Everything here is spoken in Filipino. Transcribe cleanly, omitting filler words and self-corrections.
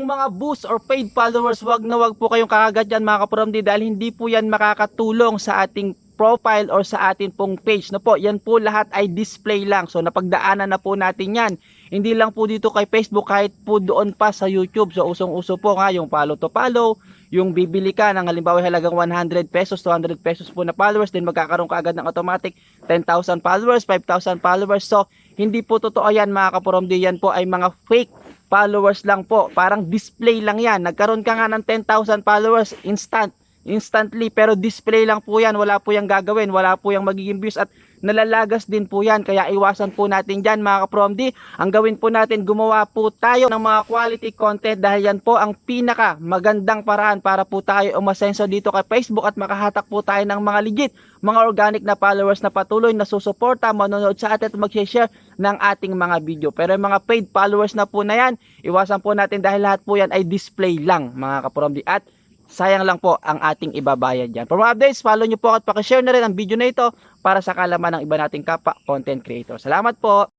Yung mga boost or paid followers, wag na wag po kayong kakagat yan mga kapuramdi, dahil hindi po yan makakatulong sa ating profile or sa atin pong page na po. Yan po lahat ay display lang. So napagdaanan na po natin yan. Hindi lang po dito kay Facebook, kahit po doon pa sa YouTube. So usong-uso po nga yung follow to follow, yung bibili ka ng halimbawa halagang 100 pesos, 200 pesos po na followers, then magkakaroon ka agad ng automatic 10,000 followers, 5,000 followers. So hindi po totoo yan mga kapuramdi, yan po ay mga fake followers lang po. Parang display lang yan. Nagkaroon ka nga ng 10,000 followers instantly, pero display lang po yan. Wala po yung gagawin, wala po yung magiging views, at nalalagas din po yan. Kaya iwasan po natin dyan mga kapromdi. Ang gawin po natin, gumawa po tayo ng mga quality content, dahil yan po ang pinaka magandang paraan para po tayo umasenso dito kay Facebook at makahatak po tayo ng mga legit, mga organic na followers na patuloy na susuporta, manonood sa atin at mag-share ng ating mga video. Pero yung mga paid followers na po na yan, iwasan po natin, dahil lahat po yan ay display lang mga kapromdi, at sayang lang po ang ating ibabayad dyan. For more updates, follow nyo po at pakishare na rin ang video na ito para sa kalaman ng iba nating kapwa content creator. Salamat po!